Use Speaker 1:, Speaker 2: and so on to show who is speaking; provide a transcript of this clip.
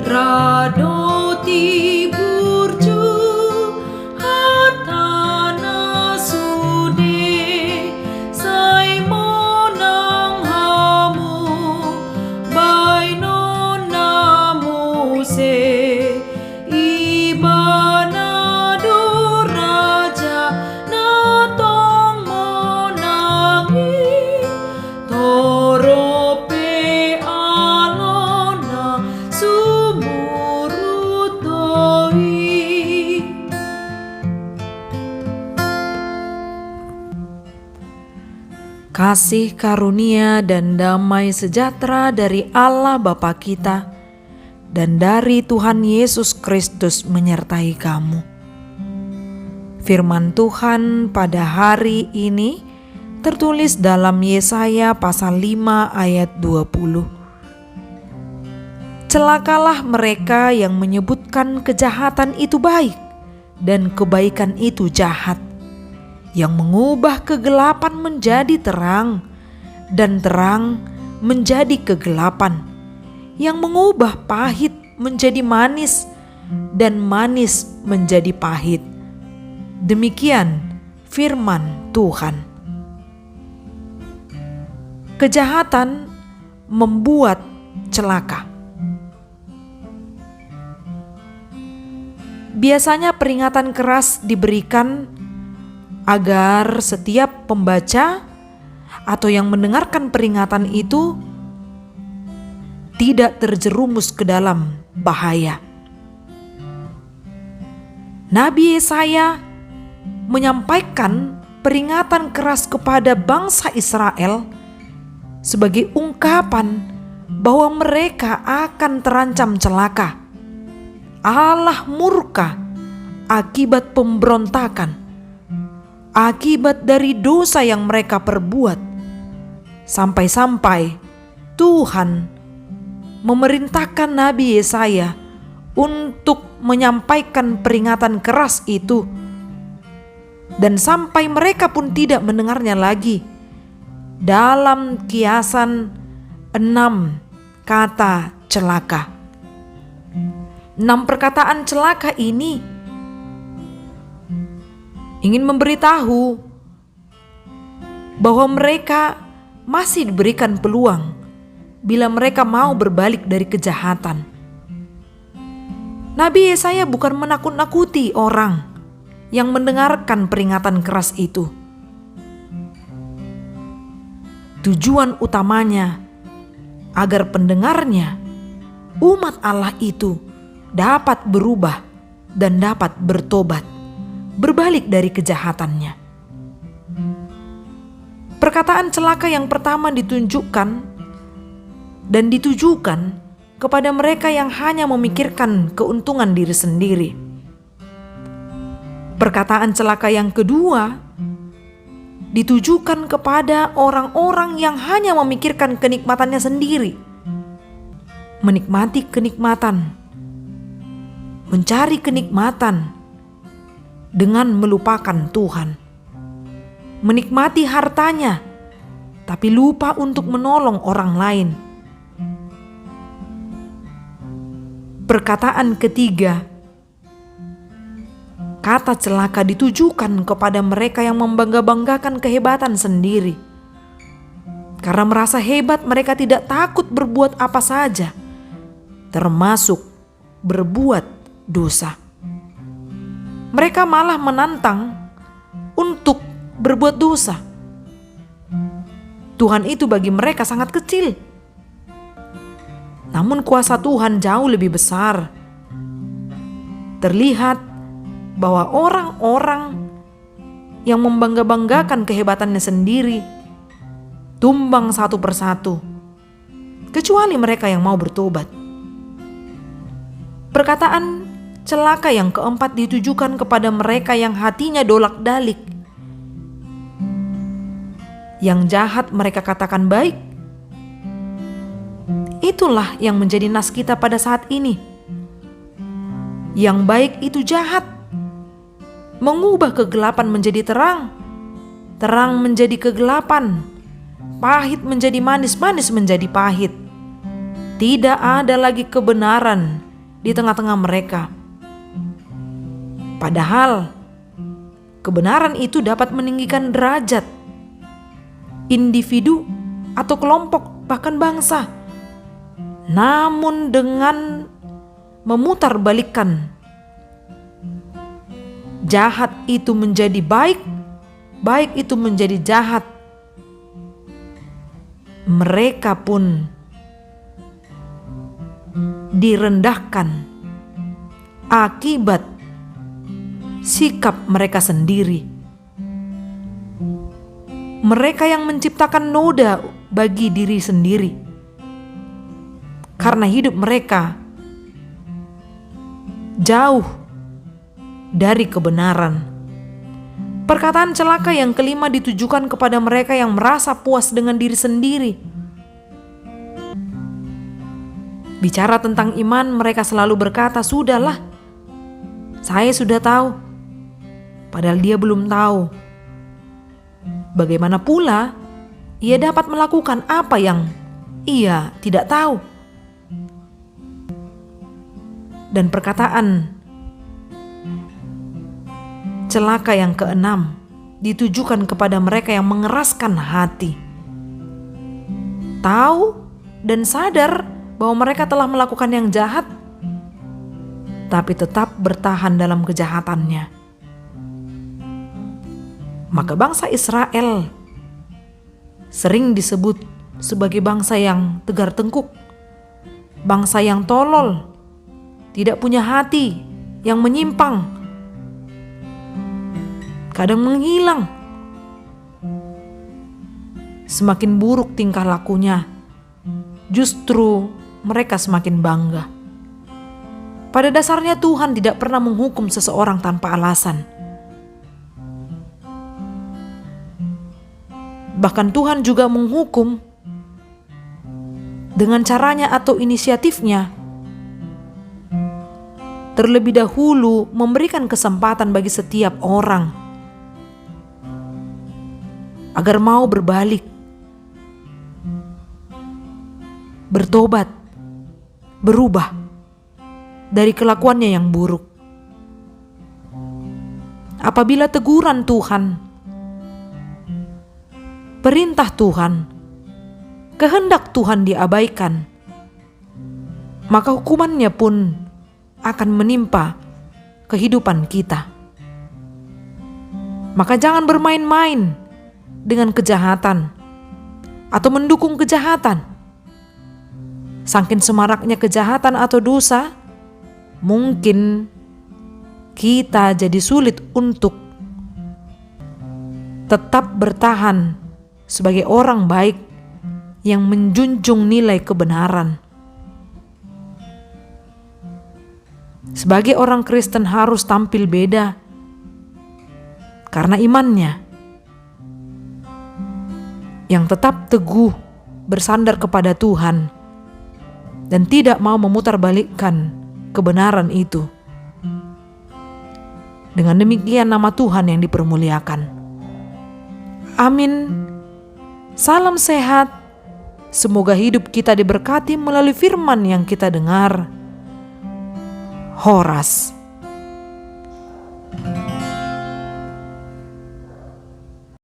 Speaker 1: Radoti burju hatana sude sai monang hamu baino namu se ibana do raja na tong monangi torope alona sumurutoi. Kasih karunia dan damai sejahtera dari Allah Bapa kita dan dari Tuhan Yesus Kristus menyertai kamu. Firman Tuhan pada hari ini tertulis dalam Yesaya pasal 5 ayat 20. Celakalah mereka yang menyebutkan kejahatan itu baik dan kebaikan itu jahat, yang mengubah kegelapan menjadi terang dan terang menjadi kegelapan, yang mengubah pahit menjadi manis dan manis menjadi pahit. Demikian firman Tuhan. Kejahatan membuat celaka. Biasanya peringatan keras diberikan agar setiap pembaca atau yang mendengarkan peringatan itu tidak terjerumus ke dalam bahaya. Nabi Yesaya menyampaikan peringatan keras kepada bangsa Israel sebagai ungkapan bahwa mereka akan terancam celaka. Allah murka akibat pemberontakan, akibat dari dosa yang mereka perbuat, sampai-sampai Tuhan memerintahkan Nabi Yesaya untuk menyampaikan peringatan keras itu, dan sampai mereka pun tidak mendengarnya lagi. Dalam kiasan 6 kata celaka, 6 perkataan celaka ini ingin memberitahu bahwa mereka masih diberikan peluang bila mereka mau berbalik dari kejahatan. Nabi Yesaya bukan menakut-nakuti orang yang mendengarkan peringatan keras itu. Tujuan utamanya agar pendengarnya, umat Allah itu, dapat berubah dan dapat bertobat, berbalik dari kejahatannya. Perkataan celaka yang pertama ditunjukkan dan ditujukan kepada mereka yang hanya memikirkan keuntungan diri sendiri. Perkataan celaka yang kedua ditujukan kepada orang-orang yang hanya memikirkan kenikmatannya sendiri, menikmati kenikmatan, mencari kenikmatan dengan melupakan Tuhan, menikmati hartanya tapi lupa untuk menolong orang lain. Perkataan ketiga, kata celaka ditujukan kepada mereka yang membangga-banggakan kehebatan sendiri. Karena merasa hebat, mereka tidak takut berbuat apa saja, termasuk berbuat dosa. Mereka malah menantang untuk berbuat dosa. Tuhan itu bagi mereka sangat kecil. Namun kuasa Tuhan jauh lebih besar. Terlihat bahwa orang-orang yang membangga-banggakan kehebatannya sendiri tumbang satu persatu, kecuali mereka yang mau bertobat. Perkataan celaka yang keempat ditujukan kepada mereka yang hatinya dolak-dalik. Yang jahat mereka katakan baik. Itulah yang menjadi nas kita pada saat ini. Yang baik itu jahat, mengubah kegelapan menjadi terang, terang menjadi kegelapan, pahit menjadi manis, manis menjadi pahit. Tidak ada lagi kebenaran di tengah-tengah mereka. Padahal kebenaran itu dapat meninggikan derajat individu atau kelompok, bahkan bangsa. Namun dengan memutarbalikkan jahat itu menjadi baik, baik itu menjadi jahat, mereka pun direndahkan akibat sikap mereka sendiri. Mereka yang menciptakan noda bagi diri sendiri karena hidup mereka jauh dari kebenaran. Perkataan celaka yang kelima ditujukan kepada mereka yang merasa puas dengan diri sendiri. Bicara tentang iman, mereka selalu berkata, "Sudahlah, saya sudah tahu." Padahal dia belum tahu. Bagaimana pula ia dapat melakukan apa yang ia tidak tahu? Dan perkataan celaka yang keenam ditujukan kepada mereka yang mengeraskan hati. Tahu dan sadar bahwa mereka telah melakukan yang jahat, tapi tetap bertahan dalam kejahatannya. Maka bangsa Israel sering disebut sebagai bangsa yang tegar tengkuk, bangsa yang tolol, tidak punya hati, yang menyimpang, kadang menghilang. Semakin buruk tingkah lakunya, justru mereka semakin bangga. Pada dasarnya Tuhan tidak pernah menghukum seseorang tanpa alasan. Bahkan Tuhan juga menghukum dengan caranya atau inisiatifnya. Terlebih dahulu memberikan kesempatan bagi setiap orang agar mau berbalik, bertobat, berubah dari kelakuannya yang buruk. Apabila teguran Tuhan, perintah Tuhan, kehendak Tuhan diabaikan, maka hukumannya pun akan menimpa kehidupan kita. Maka jangan bermain-main dengan kejahatan atau mendukung kejahatan. Saking semaraknya kejahatan atau dosa, mungkin kita jadi sulit untuk tetap bertahan sebagai orang baik yang menjunjung nilai kebenaran. Sebagai orang Kristen harus tampil beda karena imannya yang tetap teguh bersandar kepada Tuhan dan tidak mau memutarbalikkan kebenaran itu. Dengan demikian nama Tuhan yang dipermuliakan. Amin. Salam sehat. Semoga hidup kita diberkati melalui firman yang kita dengar. Horas.